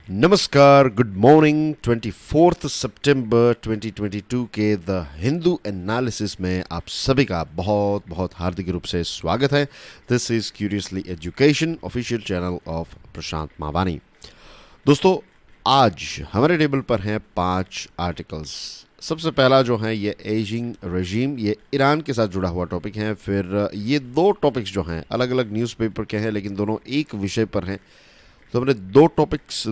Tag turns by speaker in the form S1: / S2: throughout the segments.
S1: नमस्कार, good morning. 24 सितंबर 2022 के the Hindu analysis में आप सभी का बहुत बहुत हार्दिक रूप से स्वागत है। This is curiously education, official channel of Prashant Mavani. दोस्तों, आज हमारे टेबल पर हैं 5 आर्टिकल्स। सबसे पहला जो है ये एजिंग रेजीम, ये ईरान के साथ जुड़ा हुआ टॉपिक है। फिर ये 2 टॉपिक्स जो हैं अलग अलग न्यूज़पेपर के हैं, लेकिन दोनों एक विषय पर हैं। तो हमने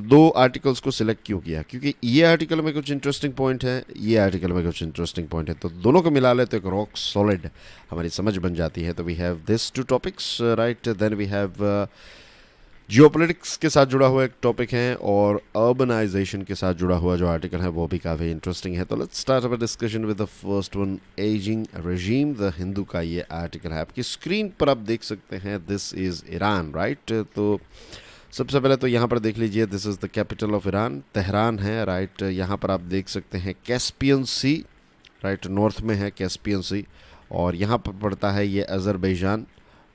S1: 2 आर्टिकल्स को सिलेक्ट क्यों किया? क्योंकि ये आर्टिकल में कुछ इंटरेस्टिंग पॉइंट है, ये आर्टिकल में कुछ इंटरेस्टिंग पॉइंट है, तो दोनों को मिला ले तो एक रॉक सॉलिड हमारी समझ बन जाती है। तो we have this 2 topics, right. Then we have geopolitics के साथ जुड़ा हुआ एक टॉपिक है, और अर्बनाइजेशन के साथ जुड़ा हुआ जो आर्टिकल है वो भी काफ़ी इंटरेस्टिंग है। तो let's start our discussion with the first one, ageing regime. The Hindu का ये आर्टिकल है, आपकी स्क्रीन पर आप देख सकते हैं। This is Iran, right. तो सबसे पहले तो यहाँ पर देख लीजिए, this is the capital of Iran, Tehran है, राइट। यहाँ पर आप देख सकते हैं कैस्पियन सी, राइट, नॉर्थ में है कैस्पियन सी, और यहाँ पर पड़ता है ये अज़रबैजान,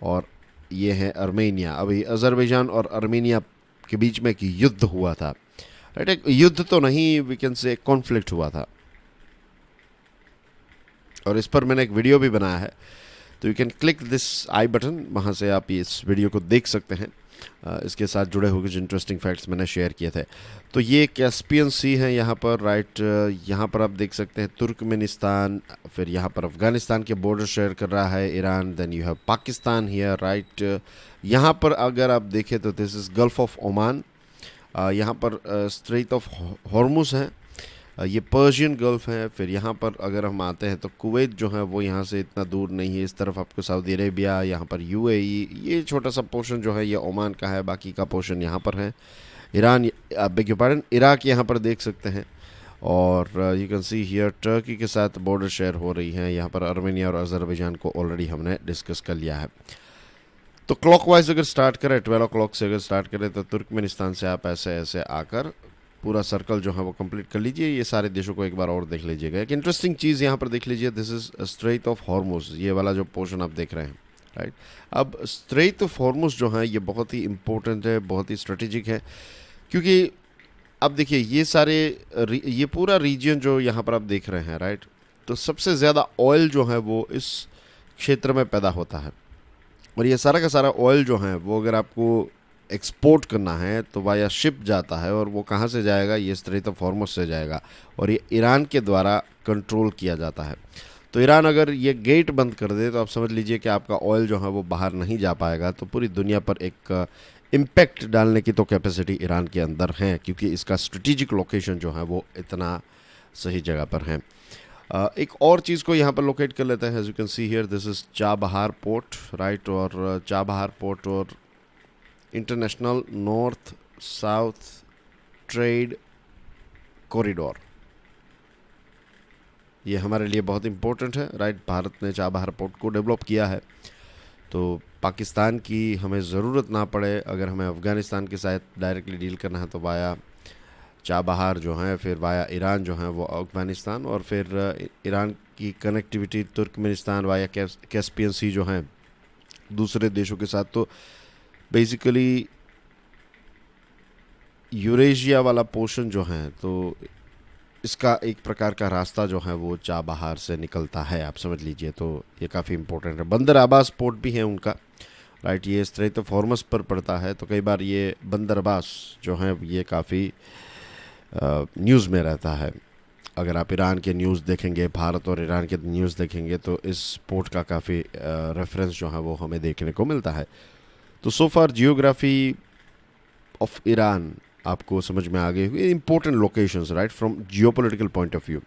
S1: और ये है अर्मेनिया। अभी अज़रबैजान और अर्मेनिया के बीच में एक युद्ध हुआ था, राइट। एक युद्ध तो नहीं, वी कैन से कॉन्फ्लिक्ट हुआ था, और इस पर मैंने एक वीडियो भी बनाया है। तो you can click this I button, वहाँ से आप इस वीडियो को देख सकते हैं। इसके साथ जुड़े हुए कुछ इंटरेस्टिंग फैक्ट्स मैंने शेयर किए थे। तो ये कैस्पियन सी है यहाँ पर, राइट। यहाँ पर आप देख सकते हैं तुर्कमेनिस्तान, फिर यहाँ पर अफ़गानिस्तान के बॉर्डर शेयर कर रहा है Iran. Then you have Pakistan here, right. यहाँ पर अगर आप देखें तो this is Gulf of Oman. यहाँ पर स्ट्रेट ऑफ हॉर्मुज़ हैं, ये पर्शियन गल्फ है। फिर यहाँ पर अगर हम आते हैं तो कुवैत जो है वो यहाँ से इतना दूर नहीं है। इस तरफ आपको सऊदी अरेबिया, यहाँ पर यूएई, ये छोटा सा पोर्शन जो है ये ओमान का है, बाकी का पोर्शन यहाँ पर है ईरान, बेग पार्डन, इराक यहाँ पर देख सकते हैं। और you can see here Turkey के साथ बॉर्डर शेयर हो रही है। यहाँ पर अर्मेनिया और अज़रबैजान को ऑलरेडी हमने डिस्कस कर लिया है। तो क्लॉकवाइज अगर स्टार्ट करें, 12 o'clock से अगर स्टार्ट करें तो तुर्कमेनिस्तान से आप ऐसे ऐसे आकर पूरा सर्कल जो है वो कंप्लीट कर लीजिए। ये सारे देशों को एक बार और देख लीजिएगा। एक इंटरेस्टिंग चीज़ यहाँ पर देख लीजिए, this is straight of Hormuz, ये वाला जो पोर्शन आप देख रहे हैं, राइट। अब स्ट्रेट ऑफ हॉर्मुज़ जो है ये बहुत ही इंपॉर्टेंट है, बहुत ही स्ट्रेटेजिक है, क्योंकि अब देखिए ये पूरा रीजन जो यहाँ पर आप देख रहे हैं, राइट। तो सबसे ज़्यादा ऑयल जो है वो इस क्षेत्र में पैदा होता है, और ये सारा का सारा ऑयल जो है वो अगर आपको एक्सपोर्ट करना है तो वाया शिप जाता है, और वो कहाँ से जाएगा? ये स्ट्रेट ऑफ हॉर्मुज़ से जाएगा, और ये ईरान के द्वारा कंट्रोल किया जाता है। तो ईरान अगर ये गेट बंद कर दे तो आप समझ लीजिए कि आपका ऑयल जो है वो बाहर नहीं जा पाएगा। तो पूरी दुनिया पर एक इम्पैक्ट डालने की तो कैपेसिटी ईरान के अंदर है, क्योंकि इसका स्ट्रेटिजिक लोकेशन जो है वो इतना सही जगह पर है। एक और चीज़ को यहाँ पर लोकेट कर लेते हैं। As you can see here, this is Chabahar port, right. और चाबहार पोर्ट और International North South Trade Corridor, ये हमारे लिए बहुत इंपॉर्टेंट है, राइट। भारत ने चाबहार पोर्ट को डेवलप किया है, तो पाकिस्तान की हमें ज़रूरत ना पड़े। अगर हमें अफ़गानिस्तान के साथ डायरेक्टली डील करना है तो वाया चाबहार जो है, फिर वाया ईरान जो है वो अफ़गानिस्तान, और फिर ईरान की कनेक्टिविटी तुर्कमेनिस्तान वाया कैस्पियन सी जो हैं दूसरे देशों के साथ। तो बेसिकली यूरेशिया वाला पोर्शन जो है, तो इसका एक प्रकार का रास्ता जो है वो चाबहार से निकलता है, आप समझ लीजिए। तो ये काफ़ी इंपॉर्टेंट है। बंदर अब्बास पोर्ट भी है उनका, राइट। ये स्ट्रेट ऑफ हॉर्मुज़ पर पड़ता है, तो कई बार ये बंदर अब्बास जो है ये काफ़ी न्यूज़ में रहता है। अगर आप ईरान के न्यूज़ देखेंगे, भारत और ईरान के न्यूज़ देखेंगे, तो इस पोर्ट का काफ़ी रेफरेंस जो है वो हमें देखने को मिलता है। तो सो फार जियोग्राफी ऑफ ईरान आपको समझ में आ गई हुई, important locations, right, from geopolitical point of view.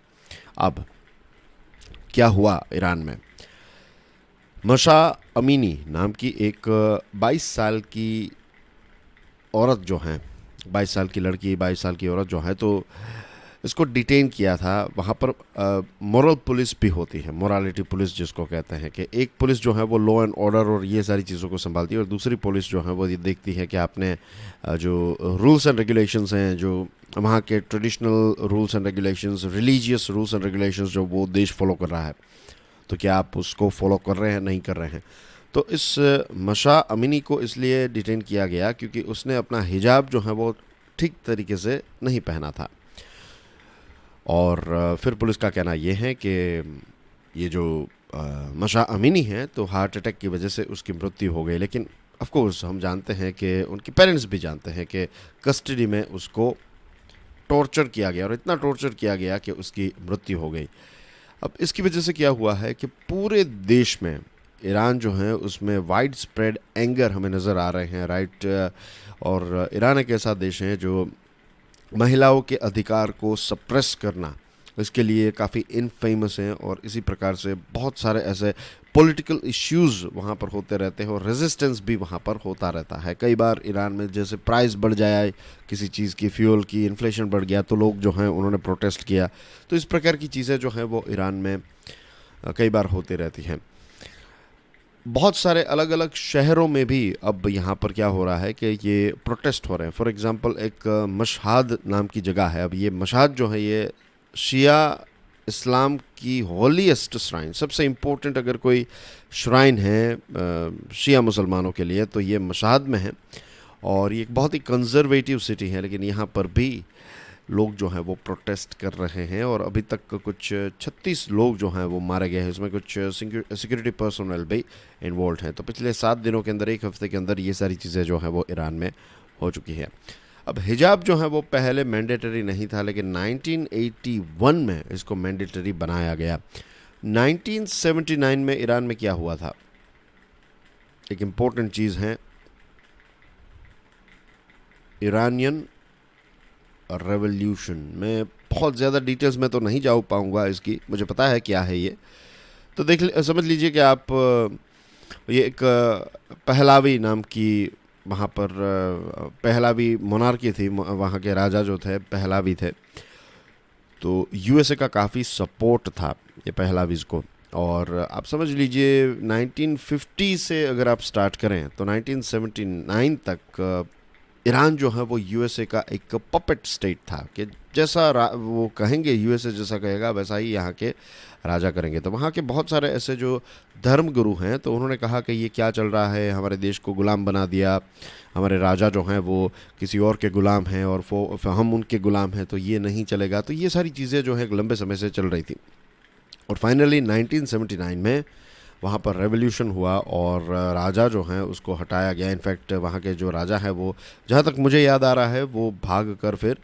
S1: अब क्या हुआ ईरान में? मशा अमीनी नाम की एक 22 साल की औरत जो है, 22 साल की लड़की, 22 साल की औरत जो है, तो इसको डिटेन किया था। वहाँ पर मॉरल पुलिस भी होती है, मोरालिटी पुलिस जिसको कहते हैं, कि एक पुलिस जो है वो लॉ एंड ऑर्डर और ये सारी चीज़ों को संभालती है, और दूसरी पुलिस जो है वो ये देखती है कि आपने जो रूल्स एंड रेगुलेशंस हैं, जो वहाँ के traditional rules and regulations, religious rules and regulations जो वो देश फॉलो कर रहा है, तो क्या आप उसको फॉलो कर रहे हैं, नहीं कर रहे हैं। तो इस मशा अमीनी को इसलिए डिटेन किया गया क्योंकि उसने अपना हिजाब जो है वो ठीक तरीके से नहीं पहना था। और फिर पुलिस का कहना ये है कि ये जो मशा अमीनी है तो हार्ट अटैक की वजह से उसकी मृत्यु हो गई, लेकिन ऑफ कोर्स हम जानते हैं कि उनके पेरेंट्स भी जानते हैं कि कस्टडी में उसको टॉर्चर किया गया और इतना टॉर्चर किया गया कि उसकी मृत्यु हो गई। अब इसकी वजह से क्या हुआ है कि पूरे देश में ईरान जो है उसमें वाइड स्प्रेड एंगर हमें नज़र आ रहे हैं, राइट। और ईरान एक ऐसा देश है जो महिलाओं के अधिकार को सप्रेस करना इसके लिए काफ़ी इनफेमस हैं, और इसी प्रकार से बहुत सारे ऐसे पॉलिटिकल इश्यूज़ वहाँ पर होते रहते हैं और रेजिस्टेंस भी वहाँ पर होता रहता है। कई बार ईरान में जैसे प्राइस बढ़ जाए किसी चीज़ की, फ्यूल की, इन्फ्लेशन बढ़ गया तो लोग जो हैं उन्होंने प्रोटेस्ट किया। तो इस प्रकार की चीज़ें जो हैं वो ईरान में कई बार होती रहती हैं। बहुत सारे अलग अलग शहरों में भी अब यहाँ पर क्या हो रहा है कि ये प्रोटेस्ट हो रहे हैं। फॉर एग्ज़ाम्पल एक मशहाद नाम की जगह है। अब ये मशहाद जो है ये शिया इस्लाम की होलीएस्ट श्राइन, सबसे इम्पोर्टेंट अगर कोई श्राइन है शिया मुसलमानों के लिए तो ये मशहाद में है। और ये एक बहुत ही कंजर्वेटिव सिटी है, लेकिन यहाँ पर भी लोग जो हैं वो प्रोटेस्ट कर रहे हैं और अभी तक कुछ 36 लोग जो हैं वो मारे गए हैं। इसमें कुछ सिक्योरिटी पर्सनल भी इन्वॉल्व हैं। तो पिछले 7 दिनों के अंदर, एक हफ्ते के अंदर ये सारी चीज़ें जो हैं वो ईरान में हो चुकी है। अब हिजाब जो है वो पहले मैंडेटरी नहीं था, लेकिन 1981 में इसको मैंडेटरी बनाया गया। 1979 में ईरान में क्या हुआ था, एक इम्पोर्टेंट चीज़ है, ईरानियन रेवोल्यूशन। मैं बहुत ज़्यादा डिटेल्स में तो नहीं जा पाऊँगा इसकी, मुझे पता है क्या है ये। तो समझ लीजिए कि आप ये एक पहलावी नाम की वहाँ पर पहलावी मोनार्की थी, वहाँ के राजा जो थे पहलावी थे। तो यूएसए का काफ़ी सपोर्ट था ये पहलावीज़ को। और आप समझ लीजिए 1950 से अगर आप स्टार्ट करें तो 1979 तक ईरान जो है वो यूएसए का एक पपेट स्टेट था कि जैसा वो कहेंगे, यूएसए जैसा कहेगा वैसा ही यहाँ के राजा करेंगे। तो वहाँ के बहुत सारे ऐसे जो धर्म गुरु हैं तो उन्होंने कहा कि ये क्या चल रहा है, हमारे देश को गुलाम बना दिया, हमारे राजा जो हैं वो किसी और के गुलाम हैं और हम उनके गुलाम हैं, तो ये नहीं चलेगा। तो ये सारी चीज़ें जो है लंबे समय से चल रही थी। और फाइनली 1979 में वहाँ पर रेवोल्यूशन हुआ और राजा जो हैं उसको हटाया गया। इनफैक्ट वहाँ के जो राजा हैं वो, जहाँ तक मुझे याद आ रहा है, वो भाग कर फिर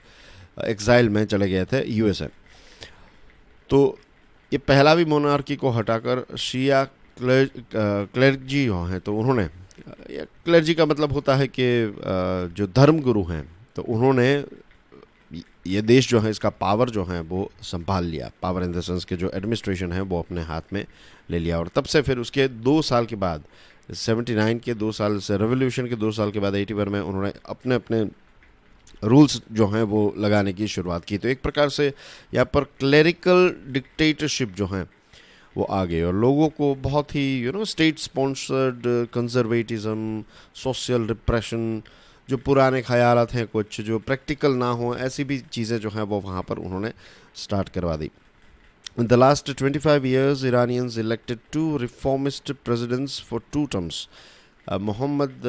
S1: एग्ज़ाइल में चले गए थे यूएसए। तो ये पहलावी मोनार्की को हटाकर शिया क्लर्जी हैं, तो उन्होंने, क्लर्जी का मतलब होता है कि जो धर्म गुरु हैं, तो उन्होंने ये देश जो है इसका पावर जो है वो संभाल लिया। पावर इन द सेंस के जो एडमिनिस्ट्रेशन है वो अपने हाथ में ले लिया। और तब से फिर उसके 2 साल के बाद, 79 के 2 साल से, रेवोल्यूशन के 2 साल के बाद 81 में उन्होंने अपने अपने रूल्स जो हैं वो लगाने की शुरुआत की। तो एक प्रकार से यहाँ पर क्लेरिकल डिक्टेटरशिप जो हैं वो आ गई और लोगों को बहुत ही state sponsored conservatism, social repression, जो पुराने ख्यालात हैं कुछ जो प्रैक्टिकल ना हो, ऐसी भी चीज़ें जो हैं वो वहाँ पर उन्होंने स्टार्ट करवा दी। In the last 25 years, Iranians elected 2 reformist presidents for 2 terms. Mohammad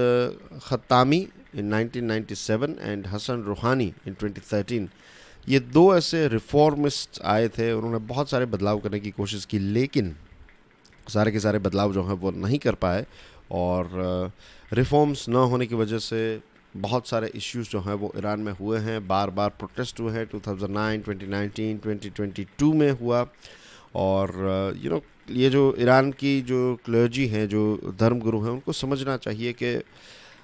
S1: Khatami in 1997 and Hassan Rouhani in 2013. ये 2 ऐसे रिफॉर्मिस्ट आए थे, उन्होंने बहुत सारे बदलाव करने की कोशिश की, लेकिन सारे के सारे बदलाव जो हैं वो नहीं कर पाए। और रिफॉर्म्स ना होने की वजह से बहुत सारे इश्यूज जो हैं वो ईरान में हुए हैं, बार बार प्रोटेस्ट हुए हैं। 2009, 2019, 2022 में हुआ। और ये जो ईरान की जो क्लर्जी हैं, जो धर्मगुरु हैं, उनको समझना चाहिए कि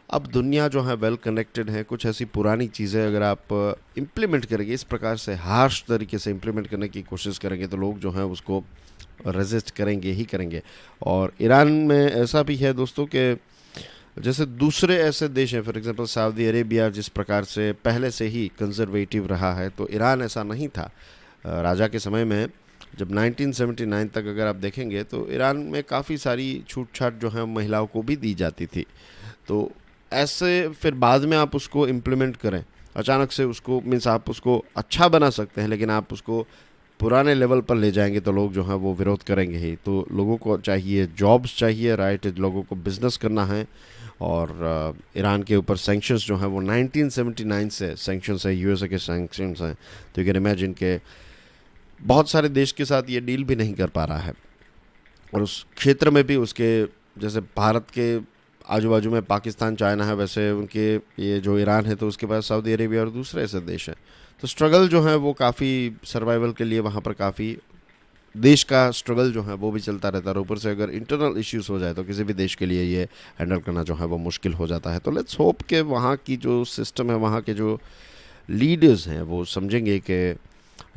S1: अब दुनिया जो है वेल कनेक्टेड है। कुछ ऐसी पुरानी चीज़ें अगर आप इम्प्लीमेंट करेंगे, इस प्रकार से हार्श तरीके से इम्प्लीमेंट करने की कोशिश करेंगे, तो लोग जो हैं उसको रेजिस्ट करेंगे ही करेंगे। और ईरान में ऐसा भी है दोस्तों कि जैसे दूसरे ऐसे देश हैं, फॉर एग्जांपल सऊदी अरेबिया जिस प्रकार से पहले से ही कंजर्वेटिव रहा है, तो ईरान ऐसा नहीं था। राजा के समय में जब 1979 तक अगर आप देखेंगे तो ईरान में काफ़ी सारी छूट छाट जो है महिलाओं को भी दी जाती थी। तो ऐसे फिर बाद में आप उसको इम्प्लीमेंट करें, अचानक से उसको मीन्स आप उसको अच्छा बना सकते हैं, लेकिन आप उसको पुराने लेवल पर ले जाएंगे तो लोग जो हैं वो विरोध करेंगे ही। तो लोगों को चाहिए जॉब्स चाहिए, राइट, लोगों को बिजनेस करना है और ईरान के ऊपर सैंक्शंस जो हैं वो 1979 से सैंक्शंस है, यूएसए के सैंक्शंस हैं। तो यू कैन इमेजिन के बहुत सारे देश के साथ ये डील भी नहीं कर पा रहा है, और उस क्षेत्र में भी उसके, जैसे भारत के आजू बाजू में पाकिस्तान चाइना है, वैसे उनके ये जो ईरान है तो उसके पास सऊदी अरेबिया और दूसरे ऐसे देश हैं। तो स्ट्रगल जो है वो काफ़ी सर्वाइवल के लिए वहाँ पर काफ़ी देश का स्ट्रगल जो है वो भी चलता रहता है। ऊपर से अगर इंटरनल इश्यूज हो जाए तो किसी भी देश के लिए ये हैंडल करना जो है वो मुश्किल हो जाता है। तो लेट्स होप कि वहाँ की जो सिस्टम है, वहाँ के जो लीडर्स हैं वो समझेंगे कि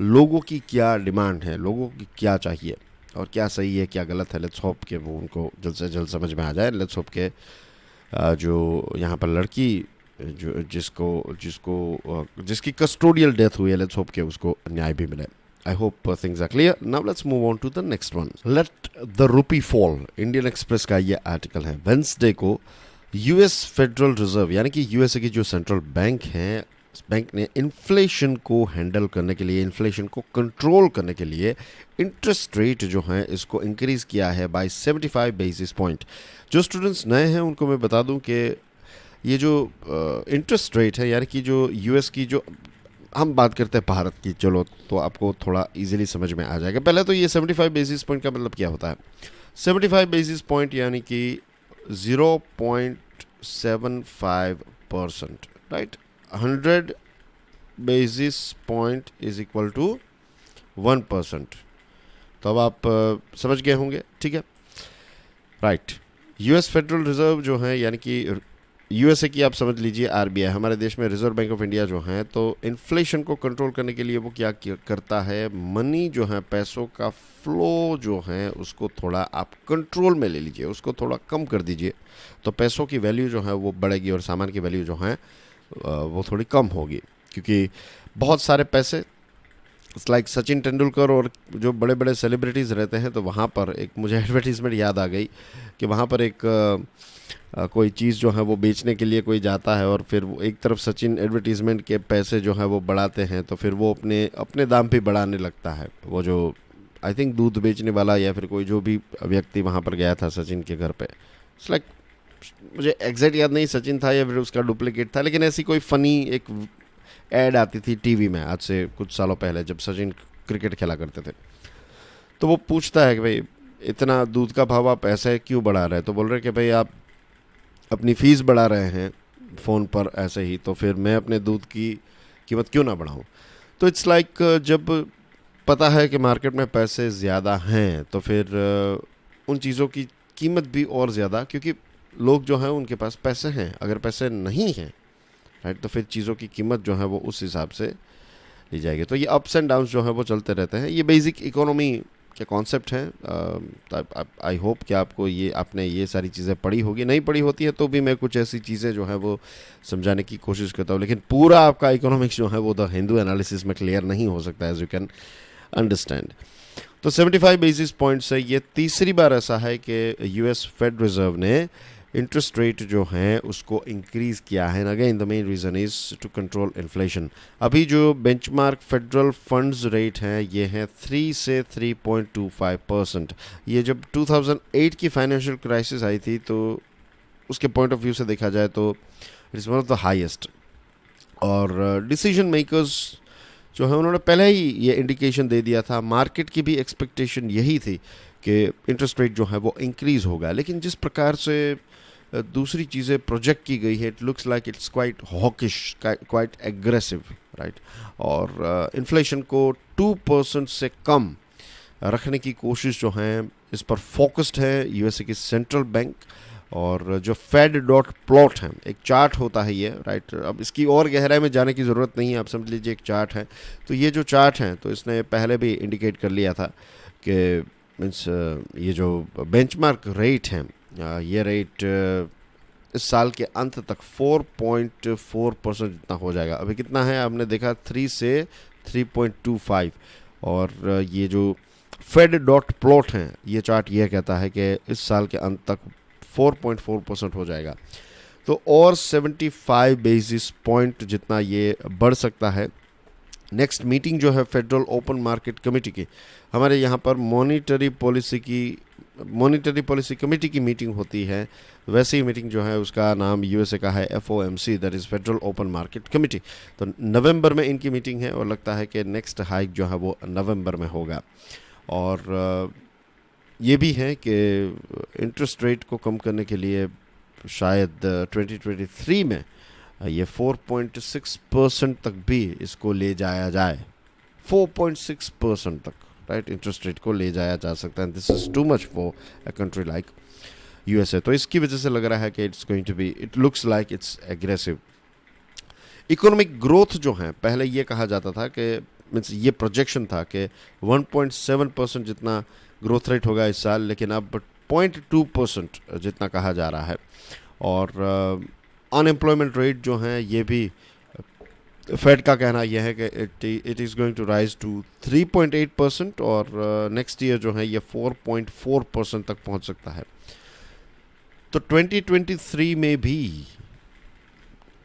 S1: लोगों की क्या डिमांड है, लोगों की क्या चाहिए और क्या सही है क्या गलत है। लेट्स होप के वो उनको जल्द से जल्द समझ में आ जाए। लेट्स होप के जो यहाँ पर लड़की जो जिसकी कस्टोडियल डेथ हुई है, लेट्स होप के उसको न्याय भी मिले। I hope things are clear. Now let's move on to the next one. Let the rupee fall. Indian Express का ये आर्टिकल है। वेंसडे को यूएस फेडरल रिजर्व यानी कि यूएसए की जो सेंट्रल बैंक है, इस बैंक ने इन्फ्लेशन को हैंडल करने के लिए, इन्फ्लेशन को कंट्रोल करने के लिए इंटरेस्ट रेट जो है इसको इंक्रीज़ किया है बाय 75 बेसिस पॉइंट। जो स्टूडेंट्स नए हैं उनको मैं बता दूं कि ये जो इंटरेस्ट रेट है, यानी कि जो यूएस की, जो हम बात करते हैं भारत की, चलो तो आपको थोड़ा इजीली समझ में आ जाएगा। पहले तो ये 75 बेसिस पॉइंट का मतलब क्या होता है। 75 बेसिस पॉइंट यानी कि 0.75%, right. 100 basis point is equal to 1%। तो अब आप समझ गए होंगे, ठीक है, राइट। यूएस फेडरल रिजर्व जो है यानी कि यूएसए की आप समझ लीजिए आरबीआई, हमारे देश में रिजर्व बैंक ऑफ इंडिया जो है, तो इन्फ्लेशन को कंट्रोल करने के लिए वो क्या करता है, मनी जो है, पैसों का फ्लो जो है उसको थोड़ा आप कंट्रोल में ले लीजिए, उसको थोड़ा कम कर दीजिए, तो पैसों की वैल्यू जो है वो बढ़ेगी और सामान की वैल्यू जो है वो थोड़ी कम होगी। क्योंकि बहुत सारे पैसे, इट्स लाइक सचिन तेंदुलकर और जो बड़े बड़े सेलिब्रिटीज़ रहते हैं, तो वहाँ पर एक मुझे एडवर्टीज़मेंट याद आ गई कि वहाँ पर एक कोई चीज़ जो है वो बेचने के लिए कोई जाता है और फिर वो एक तरफ सचिन एडवर्टीज़मेंट के पैसे जो है वो बढ़ाते हैं, तो फिर वो अपने अपने दाम भी बढ़ाने लगता है। वो जो आई थिंक दूध बेचने वाला या फिर कोई जो भी व्यक्ति वहाँ पर गया था सचिन के घर पे, इट्स लाइक मुझे एग्जैक्ट याद नहीं सचिन था या फिर उसका डुप्लीकेट था, लेकिन ऐसी कोई फ़नी एक ऐड आती थी टीवी में आज से कुछ सालों पहले जब सचिन क्रिकेट खेला करते थे। तो वो पूछता है कि भाई इतना दूध का भाव आप ऐसे क्यों बढ़ा रहे हैं, तो बोल रहे कि भाई आप अपनी फ़ीस बढ़ा रहे हैं फ़ोन पर ऐसे ही, तो फिर मैं अपने दूध की कीमत क्यों ना बढ़ाऊं। तो इट्स लाइक जब पता है कि मार्केट में पैसे ज़्यादा हैं तो फिर उन चीज़ों की कीमत भी और ज़्यादा, क्योंकि लोग जो हैं उनके पास पैसे हैं। अगर पैसे नहीं हैं, राइट, तो फिर चीज़ों की कीमत जो है वो उस हिसाब से ली जाएगी। तो ये अप्स एंड डाउन्स जो है वो चलते रहते हैं। ये बेसिक इकोनॉमी के कॉन्सेप्ट हैं। आई होप कि आपने ये सारी चीज़ें पढ़ी होगी, नहीं पढ़ी होती है तो भी मैं कुछ ऐसी चीज़ें जो है वो समझाने की कोशिश करता हूँ, लेकिन पूरा आपका इकोनॉमिक्स जो है वो द हिंदू एनालिसिस में क्लियर नहीं हो सकता, एज यू कैन अंडरस्टैंड। तो 75 बेसिस पॉइंट से ये तीसरी बार ऐसा है कि यूएस फेड रिजर्व ने इंटरेस्ट रेट जो है उसको इंक्रीज़ किया है। Again the main reason is to control inflation. अभी जो बेंचमार्क फेडरल फंड्स रेट हैं ये है 3 से 3.25%। ये जब 2008 की फाइनेंशियल क्राइसिस आई थी तो उसके पॉइंट ऑफ व्यू से देखा जाए तो it's one of the highest. और डिसीजन मेकर्स जो है उन्होंने पहले ही ये इंडिकेशन दे दिया था, मार्केट की भी एक्सपेक्टेशन यही थी कि इंटरेस्ट रेट जो है वो इंक्रीज़ होगा। लेकिन जिस प्रकार से दूसरी चीज़ें प्रोजेक्ट की गई है, it looks like it's quite hawkish, quite aggressive, right. और इन्फ्लेशन को 2% से कम रखने की कोशिश जो है इस पर फोकस्ड है यूएसए की सेंट्रल बैंक। और जो फेड डॉट प्लॉट है, एक चार्ट होता है ये, राइट। अब इसकी और गहराई में जाने की ज़रूरत नहीं है, आप समझ लीजिए एक चार्ट है। तो ये जो चार्ट है तो इसने पहले भी इंडिकेट कर लिया था कि मीन्स ये जो बेंचमार्क रेट है, ये रेट इस साल के अंत तक 4.4% जितना हो जाएगा। अभी कितना है आपने देखा, 3 से 3.25। और ये जो फेड डॉट प्लॉट है ये चार्ट ये कहता है कि इस साल के अंत तक 4.4% हो जाएगा। तो और 75 बेसिस पॉइंट जितना ये बढ़ सकता है। नेक्स्ट मीटिंग जो है फेडरल ओपन मार्केट कमेटी की, हमारे यहाँ पर मॉनिटरी पॉलिसी की मॉनिटरी पॉलिसी कमेटी की मीटिंग होती है, वैसे ही मीटिंग जो है उसका नाम यूएसए का है FOMC, that is federal open market committee. तो नवंबर में इनकी मीटिंग है और लगता है कि नेक्स्ट हाइक जो है वो नवंबर में होगा। और ये भी है कि इंटरेस्ट रेट को कम करने के लिए शायद 2023 में ये 4.6% तक भी इसको ले जाया जाए, 4.6% तक, राइट, इंटरेस्ट रेट को ले जाया जा सकता है। This is too much for a country like USA. तो इसकी वजह से लग रहा है कि it's going to be, it looks like it's aggressive. Economic growth जो है, पहले ये कहा जाता था कि मीन्स ये प्रोजेक्शन था कि 1.7% जितना ग्रोथ रेट होगा इस साल, लेकिन अब 0.2% जितना कहा जा रहा है। और अनएम्प्लॉयमेंट रेट जो है ये भी फेड का कहना यह है कि it is going to rise to 3.8% और नेक्स्ट ईयर जो है ये 4.4% तक पहुंच सकता है। तो 2023 में भी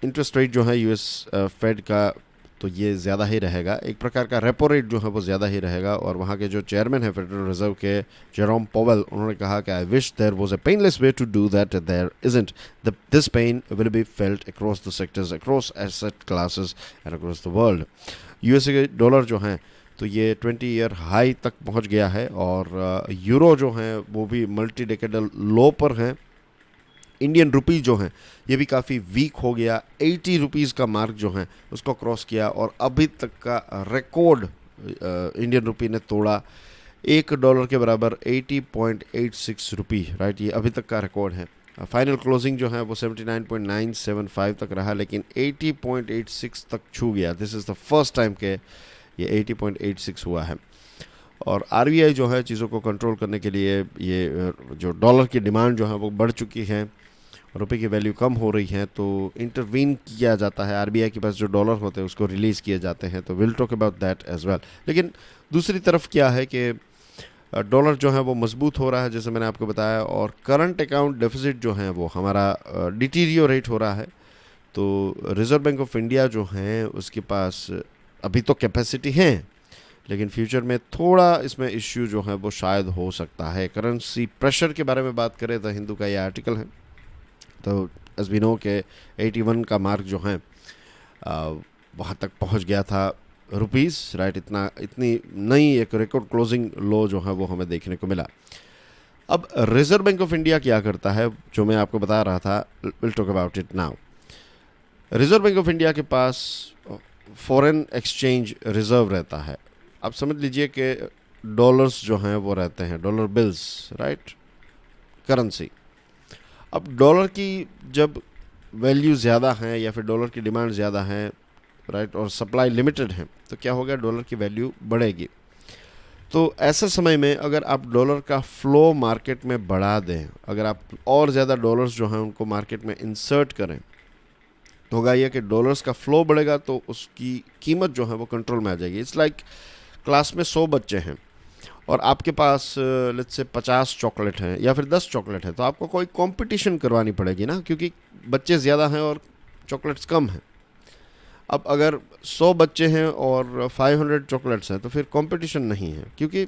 S1: इंटरेस्ट रेट जो है यूएस फेड का तो ये ज़्यादा ही रहेगा, एक प्रकार का रेपो रेट जो है वो ज़्यादा ही रहेगा। और वहाँ के जो चेयरमैन है फेडरल रिजर्व के, जेरोम पॉवेल, उन्होंने कहा कि I wish there was a painless way to do that, there isn't, this pain will be felt across the sectors, across asset classes and across the world. USA के dollar जो हैं तो ये 20 year high तक पहुँच गया है और यूरो जो हैं वो भी मल्टी डेकेडल लो पर हैं। इंडियन रुपी जो है ये भी काफ़ी वीक हो गया, 80 रुपीज़ का मार्क जो है उसको क्रॉस किया और अभी तक का रिकॉर्ड इंडियन रुपी ने तोड़ा, $1 के बराबर 80.86 रुपी, राइट, ये अभी तक का रिकॉर्ड है। फाइनल क्लोजिंग जो है वो 79.975 तक रहा, लेकिन 80.86 तक छू गया। This is the first time के ये 80.86 हुआ है। और आरबीआई जो है चीज़ों को कंट्रोल करने के लिए ये जो डॉलर की डिमांड जो है वो बढ़ चुकी है, रुपए की वैल्यू कम हो रही है, तो इंटरवीन किया जाता है। आरबीआई के पास जो डॉलर होते हैं उसको रिलीज़ किए जाते हैं, तो will talk about that as well. लेकिन दूसरी तरफ क्या है कि डॉलर जो है वो मजबूत हो रहा है, जैसे मैंने आपको बताया, और करंट अकाउंट डेफिसिट जो है वो हमारा डिटीरियोरेट हो रहा है। तो रिजर्व बैंक ऑफ इंडिया जो है उसके पास अभी तो कैपेसिटी है, लेकिन फ्यूचर में थोड़ा इसमें इश्यू जो है वो शायद हो सकता है। करेंसी प्रेशर के बारे में बात करें तो हिंदू का ये आर्टिकल है, तो एस बी नो के 81 का मार्क जो है वहाँ तक पहुँच गया था रुपीज़, राइट, इतनी नई एक रिकॉर्ड क्लोजिंग लो जो है वो हमें देखने को मिला। अब रिजर्व बैंक ऑफ इंडिया क्या करता है, जो मैं आपको बता रहा था, will talk about it now. Reserve bank of India के पास फॉरेन एक्सचेंज रिजर्व रहता है। आप समझ लीजिए कि डॉलर्स जो हैं वो रहते हैं, डॉलर बिल्स, राइट, करेंसी। अब डॉलर की जब वैल्यू ज़्यादा है या फिर डॉलर की डिमांड ज़्यादा है, राइट, और सप्लाई लिमिटेड है, तो क्या होगा, डॉलर की वैल्यू बढ़ेगी। तो ऐसे समय में अगर आप डॉलर का फ़्लो मार्केट में बढ़ा दें, अगर आप और ज़्यादा डॉलर्स जो हैं उनको मार्केट में इंसर्ट करें, तो होगा यह कि डॉलर्स का फ़्लो बढ़ेगा तो उसकी कीमत जो है वो कंट्रोल में आ जाएगी। इट्स लाइक क्लास में 100 बच्चे हैं और आपके पास लेट्स से 50 चॉकलेट हैं या फिर 10 चॉकलेट हैं, तो आपको कोई कंपटीशन करवानी पड़ेगी ना, क्योंकि बच्चे ज़्यादा हैं और चॉकलेट्स कम हैं। अब अगर 100 बच्चे हैं और 500 चॉकलेट्स हैं तो फिर कंपटीशन नहीं है, क्योंकि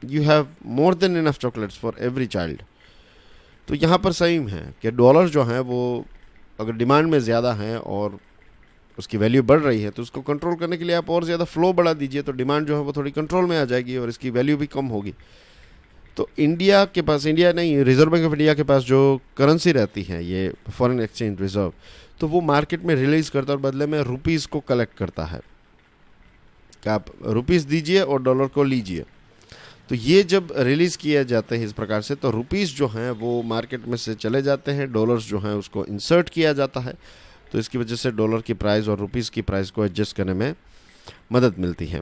S1: you have more than enough chocolates for every child. तो यहाँ पर सही है कि डॉलर जो है वो अगर डिमांड में ज़्यादा है और उसकी वैल्यू बढ़ रही है, तो उसको कंट्रोल करने के लिए आप और ज़्यादा फ्लो बढ़ा दीजिए, तो डिमांड जो है वो थोड़ी कंट्रोल में आ जाएगी और इसकी वैल्यू भी कम होगी। तो इंडिया के पास, इंडिया नहीं, रिजर्व बैंक ऑफ इंडिया के पास जो करेंसी रहती है, ये फॉरेन एक्सचेंज रिजर्व, तो वो मार्केट में रिलीज़ करता है और बदले में रुपीज़ को कलेक्ट करता है कि आप रुपीज़ दीजिए और डॉलर को लीजिए। तो ये जब रिलीज़ किए जाते हैं इस प्रकार से, तो रुपीज़ जो हैं वो मार्केट में से चले जाते हैं, डॉलर्स जो हैं उसको इंसर्ट किया जाता है। तो इसकी वजह से डॉलर की प्राइस और रुपीज़ की प्राइस को एडजस्ट करने में मदद मिलती है।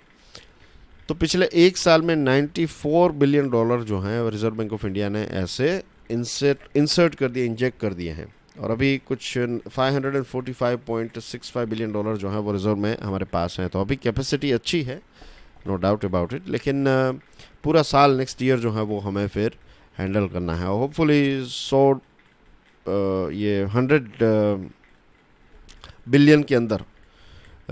S1: तो पिछले एक साल में $94 बिलियन जो हैं रिजर्व बैंक ऑफ इंडिया ने ऐसे इंसर्ट कर दिए, इंजेक्ट कर दिए हैं, और अभी कुछ $545.65 बिलियन जो हैं वो रिजर्व में हमारे पास हैं। तो अभी कैपेसिटी अच्छी है, नो डाउट अबाउट इट, लेकिन पूरा साल नेक्स्ट ईयर जो है वो हमें फिर हैंडल करना है। होपफुली 100 बिलियन के अंदर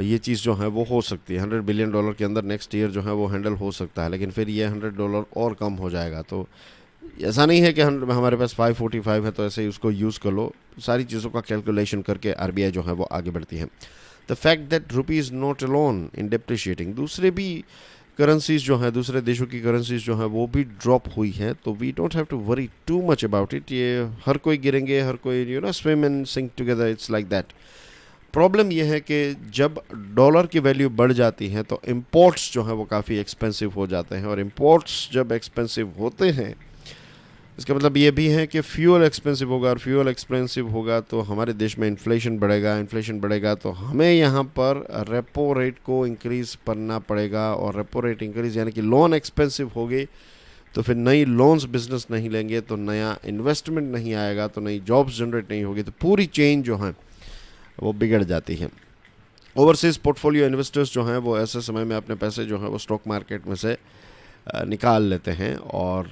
S1: ये चीज़ जो है वो हो सकती है, $100 बिलियन के अंदर नेक्स्ट ईयर जो है वो हैंडल हो सकता है, लेकिन फिर ये $100 और कम हो जाएगा। तो ऐसा नहीं है कि हमारे पास 545 है तो ऐसे ही उसको यूज़ कर लो, सारी चीज़ों का कैलकुलेशन करके आरबीआई जो है वो आगे बढ़ती है। The fact that rupee is not alone in depreciating, दूसरे भी करेंसीज जो हैं, दूसरे देशों की करेंसीज जो हैं वो भी ड्रॉप हुई हैं, तो we don't have to worry too much about it. ये हर कोई गिरेंगे, हर कोई swim and sink together, it's like that. Problem यह है कि जब डॉलर की वैल्यू बढ़ जाती है तो इम्पोर्ट्स जो हैं वो काफ़ी एक्सपेंसिव हो जाते हैं, और इम्पोर्ट्स जब एक्सपेंसिव होते हैं इसका मतलब ये भी है कि फ्यूल एक्सपेंसिव होगा, और फ्यूल एक्सपेंसिव होगा तो हमारे देश में इन्फ्लेशन बढ़ेगा, इन्फ्लेशन बढ़ेगा तो हमें यहाँ पर रेपो रेट को इंक्रीज़ करना पड़ेगा, और रेपो रेट इंक्रीज़ यानी कि लोन एक्सपेंसिव होगी तो फिर नई लोन्स बिजनेस नहीं लेंगे, तो नया इन्वेस्टमेंट नहीं आएगा, तो नई जॉब्स जनरेट नहीं होगी, तो पूरी चेन जो है वो बिगड़ जाती है। ओवरसीज़ पोर्टफोलियो इन्वेस्टर्स जो हैं वो ऐसे समय में अपने पैसे जो हैं वो स्टॉक मार्केट में से निकाल लेते हैं, और